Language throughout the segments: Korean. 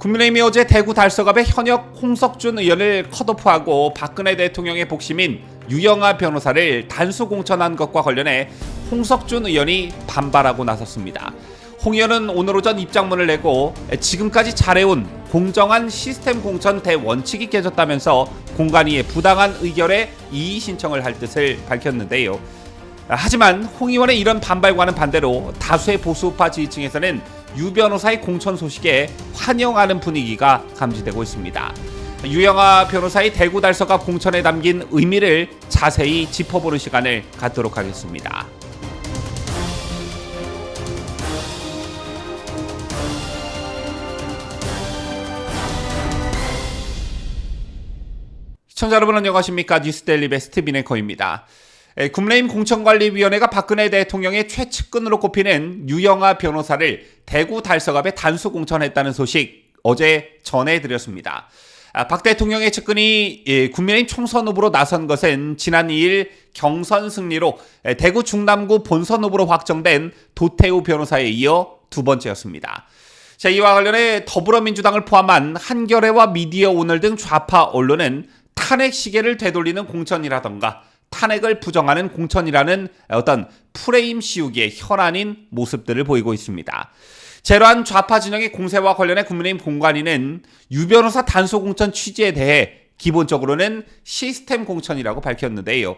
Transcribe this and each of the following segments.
국민의힘이 어제 대구 달서갑의 현역 홍석준 의원을 컷오프하고 박근혜 대통령의 복심인 유영하 변호사를 단수 공천한 것과 관련해 홍석준 의원이 반발하고 나섰습니다. 홍 의원은 오늘 오전 입장문을 내고 지금까지 잘해온 공정한 시스템 공천 대원칙이 깨졌다면서 공관위의 부당한 의결에 이의 신청을 할 뜻을 밝혔는데요. 하지만 홍 의원의 이런 반발과는 반대로 다수의 보수우파 지지층에서는 유 변호사의 공천 소식에 환영하는 분위기가 감지되고 있습니다. 유영하 변호사의 대구 달서갑 공천에 담긴 의미를 자세히 짚어보는 시간을 갖도록 하겠습니다. 시청자 여러분 안녕하십니까? 뉴스데일리 베스트 비네커입니다. 국민의힘 공천관리위원회가 박근혜 대통령의 최측근으로 꼽히는 유영하 변호사를 대구 달서갑에 단수 공천했다는 소식 어제 전해드렸습니다. 박 대통령의 측근이 국민의힘 총선 후보로 나선 것은 지난 2일 경선 승리로 대구 중남구 본선 후보로 확정된 도태우 변호사에 이어 두 번째였습니다. 자, 이와 관련해 더불어민주당을 포함한 한겨레와 미디어오늘 등 좌파 언론은 탄핵 시계를 되돌리는 공천이라던가 탄핵을 부정하는 공천이라는 어떤 프레임 씌우기의 현안인 모습들을 보이고 있습니다. 이러한 좌파 진영의 공세와 관련해 국민의힘 공관위는 유 변호사 단수 공천 취지에 대해 기본적으로는 시스템 공천이라고 밝혔는데요.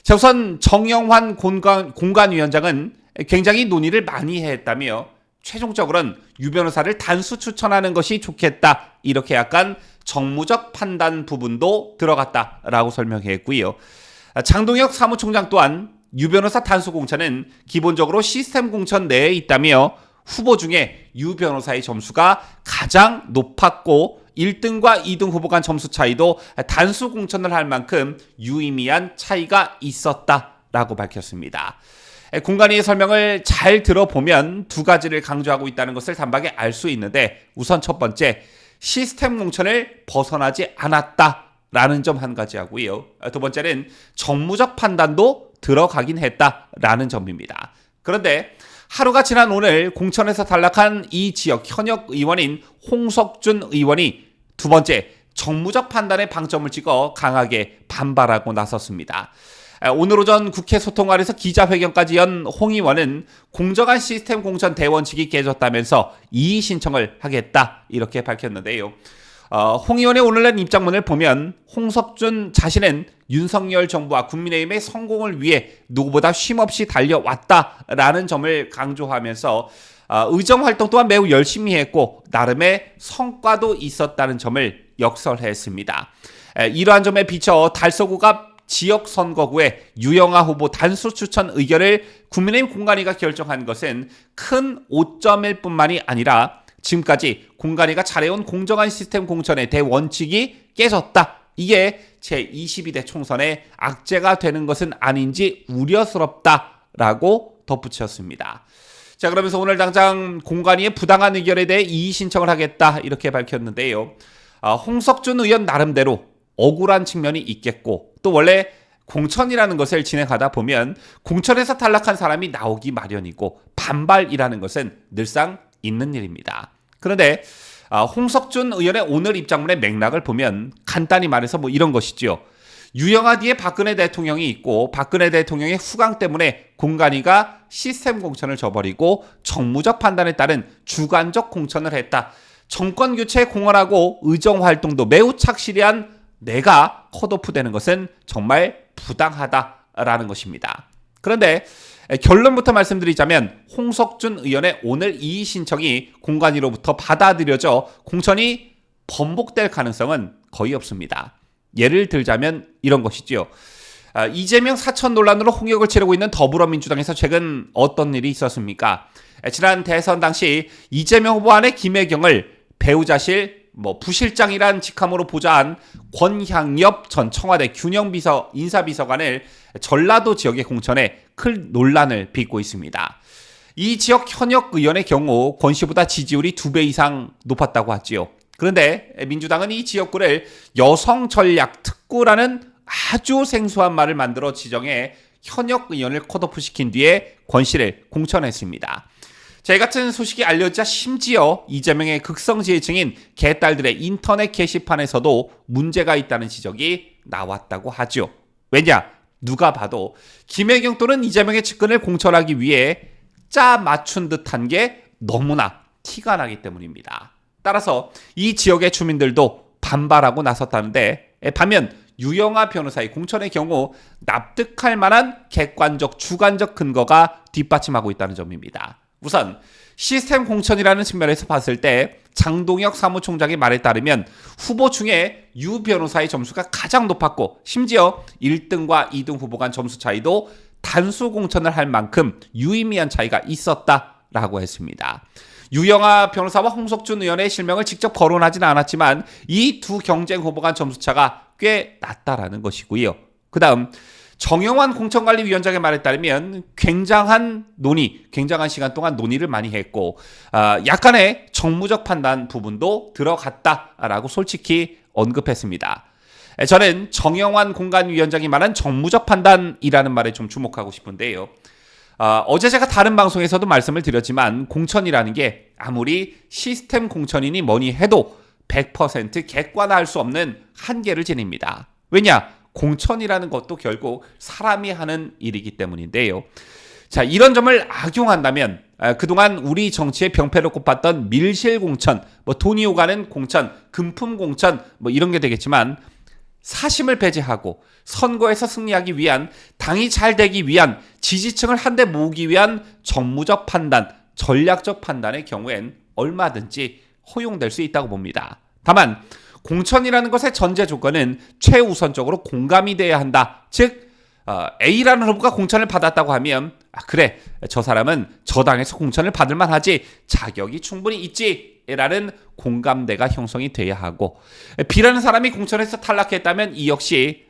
자, 우선 정영환 공관위원장은 굉장히 논의를 많이 했다며 최종적으로는 유 변호사를 단수 추천하는 것이 좋겠다, 이렇게 약간 정무적 판단 부분도 들어갔다라고 설명했고요. 장동혁 사무총장 또한 유 변호사 단수 공천은 기본적으로 시스템 공천 내에 있다며 후보 중에 유 변호사의 점수가 가장 높았고 1등과 2등 후보 간 점수 차이도 단수 공천을 할 만큼 유의미한 차이가 있었다라고 밝혔습니다. 공관위의 설명을 잘 들어보면 두 가지를 강조하고 있다는 것을 단박에 알 수 있는데, 우선 첫 번째, 시스템 공천을 벗어나지 않았다라는 점 한 가지 하고요. 두 번째는 정무적 판단도 들어가긴 했다라는 점입니다. 그런데 하루가 지난 오늘 공천에서 탈락한 이 지역 현역 의원인 홍석준 의원이 두 번째, 정무적 판단에 방점을 찍어 강하게 반발하고 나섰습니다. 오늘 오전 국회 소통관에서 기자회견까지 연 홍 의원은 공정한 시스템 공천 대원칙이 깨졌다면서 이의 신청을 하겠다, 이렇게 밝혔는데요. 홍 의원의 오늘 낸 입장문을 보면 홍석준 자신은 윤석열 정부와 국민의힘의 성공을 위해 누구보다 쉼없이 달려왔다라는 점을 강조하면서 의정 활동 또한 매우 열심히 했고 나름의 성과도 있었다는 점을 역설했습니다. 이러한 점에 비춰 달서구가 지역 선거구에 유영하 후보 단수 추천 의결을 국민의힘 공관위가 결정한 것은 큰 오점일 뿐만이 아니라 지금까지 공관위가 잘해온 공정한 시스템 공천의 대원칙이 깨졌다, 이게 제22대 총선의 악재가 되는 것은 아닌지 우려스럽다라고 덧붙였습니다. 자, 그러면서 오늘 당장 공관위의 부당한 의결에 대해 이의 신청을 하겠다, 이렇게 밝혔는데요. 홍석준 의원 나름대로 억울한 측면이 있겠고, 또 원래 공천이라는 것을 진행하다 보면 공천에서 탈락한 사람이 나오기 마련이고 반발이라는 것은 늘상 있는 일입니다. 그런데 홍석준 의원의 오늘 입장문의 맥락을 보면 간단히 말해서 이런 것이죠. 유영하 뒤에 박근혜 대통령이 있고 박근혜 대통령의 후광 때문에 공관위가 시스템 공천을 저버리고 정무적 판단에 따른 주관적 공천을 했다. 정권 교체에 공헌하고 의정 활동도 매우 착실히 한 내가 컷오프되는 것은 정말 부당하다라는 것입니다. 그런데 결론부터 말씀드리자면 홍석준 의원의 오늘 이의 신청이 공관위로부터 받아들여져 공천이 번복될 가능성은 거의 없습니다. 예를 들자면 이런 것이죠. 이재명 사천 논란으로 홍역을 치르고 있는 더불어민주당에서 최근 어떤 일이 있었습니까? 지난 대선 당시 이재명 후보 안에 김혜경을 배우자실 부실장이란 직함으로 보좌한 권향엽 전 청와대 균형비서 인사비서관을 전라도 지역의 공천에 큰 논란을 빚고 있습니다. 이 지역 현역 의원의 경우 권 씨보다 지지율이 2배 이상 높았다고 하지요. 그런데 민주당은 이 지역구를 여성 전략 특구라는 아주 생소한 말을 만들어 지정해 현역 의원을 컷오프 시킨 뒤에 권 씨를 공천했습니다. 자, 이 같은 소식이 알려지자 심지어 이재명의 극성 지지층인 개딸들의 인터넷 게시판에서도 문제가 있다는 지적이 나왔다고 하죠. 왜냐? 누가 봐도 김혜경 또는 이재명의 측근을 공천하기 위해 짜 맞춘 듯한 게 너무나 티가 나기 때문입니다. 따라서 이 지역의 주민들도 반발하고 나섰다는데, 반면 유영아 변호사의 공천의 경우 납득할 만한 객관적, 주관적 근거가 뒷받침하고 있다는 점입니다. 우선 시스템 공천이라는 측면에서 봤을 때 장동혁 사무총장의 말에 따르면 후보 중에 유 변호사의 점수가 가장 높았고, 심지어 1등과 2등 후보 간 점수 차이도 단수 공천을 할 만큼 유의미한 차이가 있었다라고 했습니다. 유영아 변호사와 홍석준 의원의 실명을 직접 거론하지는 않았지만 이 두 경쟁 후보 간 점수 차가 꽤 낮다라는 것이고요. 그 다음 정영환 공천관리위원장의 말에 따르면 굉장한 시간 동안 논의를 많이 했고, 약간의 정무적 판단 부분도 들어갔다라고 솔직히 언급했습니다. 저는 정영환 공관위원장이 말한 정무적 판단이라는 말에 좀 주목하고 싶은데요. 어제 제가 다른 방송에서도 말씀을 드렸지만 공천이라는 게 아무리 시스템 공천이니 뭐니 해도 100% 객관화할 수 없는 한계를 지닙니다. 왜냐? 공천이라는 것도 결국 사람이 하는 일이기 때문인데요. 자, 이런 점을 악용한다면 그동안 우리 정치의 병폐로 꼽았던 밀실 공천, 돈이 오가는 공천, 금품 공천 이런 게 되겠지만, 사심을 배제하고 선거에서 승리하기 위한, 당이 잘 되기 위한, 지지층을 한데 모으기 위한 정무적 판단, 전략적 판단의 경우엔 얼마든지 허용될 수 있다고 봅니다. 다만 공천이라는 것의 전제 조건은 최우선적으로 공감이 돼야 한다. 즉 A라는 후보가 공천을 받았다고 하면 그래, 저 사람은 저 당에서 공천을 받을 만하지, 자격이 충분히 있지 라는 공감대가 형성이 돼야 하고, B라는 사람이 공천에서 탈락했다면 이 역시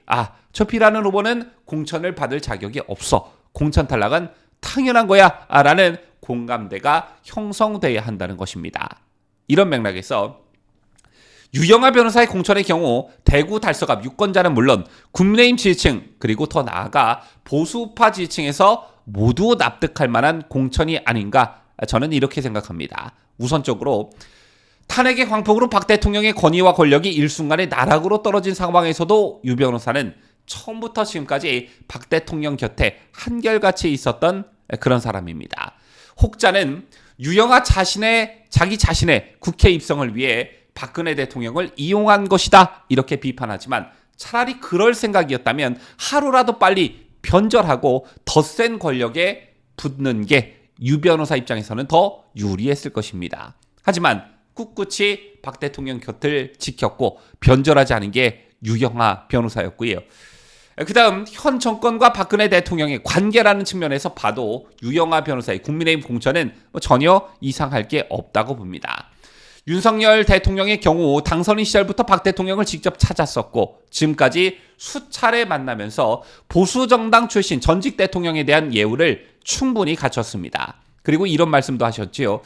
저 B라는 후보는 공천을 받을 자격이 없어, 공천 탈락은 당연한 거야 라는 공감대가 형성돼야 한다는 것입니다. 이런 맥락에서 유영아 변호사의 공천의 경우 대구 달서갑 유권자는 물론 국민의힘 지지층, 그리고 더 나아가 보수파 지지층에서 모두 납득할 만한 공천이 아닌가, 저는 이렇게 생각합니다. 우선적으로 탄핵의 광풍으로 박 대통령의 권위와 권력이 일순간에 나락으로 떨어진 상황에서도 유 변호사는 처음부터 지금까지 박 대통령 곁에 한결같이 있었던 그런 사람입니다. 혹자는 유영아 자기 자신의 국회 입성을 위해 박근혜 대통령을 이용한 것이다 이렇게 비판하지만, 차라리 그럴 생각이었다면 하루라도 빨리 변절하고 더 센 권력에 붙는 게 유 변호사 입장에서는 더 유리했을 것입니다. 하지만 꿋꿋이 박 대통령 곁을 지켰고 변절하지 않은 게 유영아 변호사였고요. 그 다음 현 정권과 박근혜 대통령의 관계라는 측면에서 봐도 유영아 변호사의 국민의힘 공천은 전혀 이상할 게 없다고 봅니다. 윤석열 대통령의 경우 당선인 시절부터 박 대통령을 직접 찾았었고, 지금까지 수차례 만나면서 보수정당 출신 전직 대통령에 대한 예우를 충분히 갖췄습니다. 그리고 이런 말씀도 하셨지요.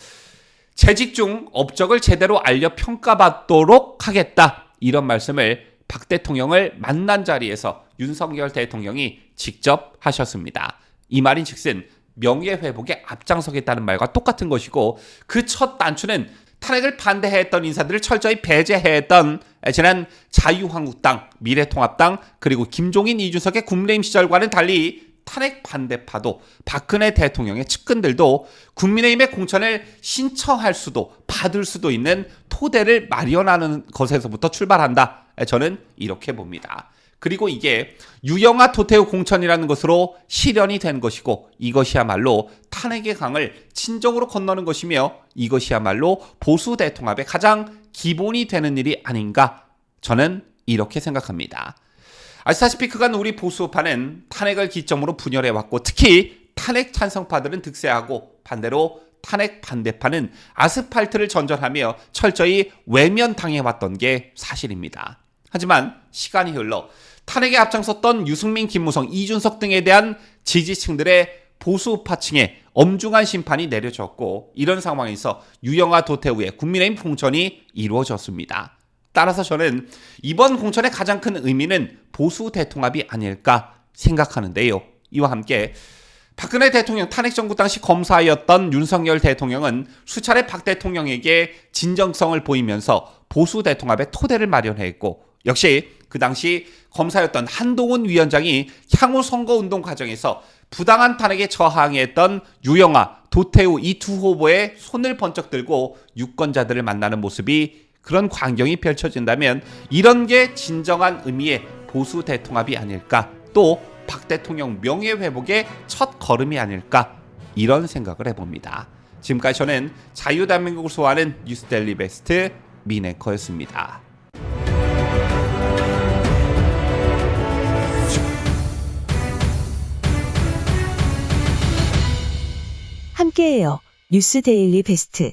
재직 중 업적을 제대로 알려 평가받도록 하겠다, 이런 말씀을 박 대통령을 만난 자리에서 윤석열 대통령이 직접 하셨습니다. 이 말인 즉슨 명예회복에 앞장서겠다는 말과 똑같은 것이고, 그 첫 단추는 탄핵을 반대했던 인사들을 철저히 배제했던 지난 자유한국당, 미래통합당, 그리고 김종인, 이준석의 국민의힘 시절과는 달리 탄핵 반대파도 박근혜 대통령의 측근들도 국민의힘의 공천을 신청할 수도 받을 수도 있는 토대를 마련하는 것에서부터 출발한다. 저는 이렇게 봅니다. 그리고 이게 유영아 도태우 공천이라는 것으로 실현이 된 것이고, 이것이야말로 탄핵의 강을 진정으로 건너는 것이며, 이것이야말로 보수 대통합의 가장 기본이 되는 일이 아닌가, 저는 이렇게 생각합니다. 아시다시피 그간 우리 보수파는 탄핵을 기점으로 분열해왔고, 특히 탄핵 찬성파들은 득세하고 반대로 탄핵 반대파는 아스팔트를 전전하며 철저히 외면당해왔던 게 사실입니다. 하지만 시간이 흘러 탄핵에 앞장섰던 유승민, 김무성, 이준석 등에 대한 지지층들의 보수파층에 엄중한 심판이 내려졌고, 이런 상황에서 유영아 도태우의 국민의힘 공천이 이루어졌습니다. 따라서 저는 이번 공천의 가장 큰 의미는 보수 대통합이 아닐까 생각하는데요. 이와 함께 박근혜 대통령 탄핵 정부 당시 검사였던 윤석열 대통령은 수차례 박 대통령에게 진정성을 보이면서 보수 대통합의 토대를 마련했고, 역시 그 당시 검사였던 한동훈 위원장이 향후 선거운동 과정에서 부당한 탄핵에 저항했던 유영아, 도태우 이 두 후보의 손을 번쩍 들고 유권자들을 만나는 모습이, 그런 광경이 펼쳐진다면 이런 게 진정한 의미의 보수 대통합이 아닐까, 또 박 대통령 명예회복의 첫 걸음이 아닐까, 이런 생각을 해봅니다. 지금까지 저는 자유대한민국을 소화하는 뉴스데일리 베스트 민앵커였습니다. 함께해요. 뉴스 데일리 베스트.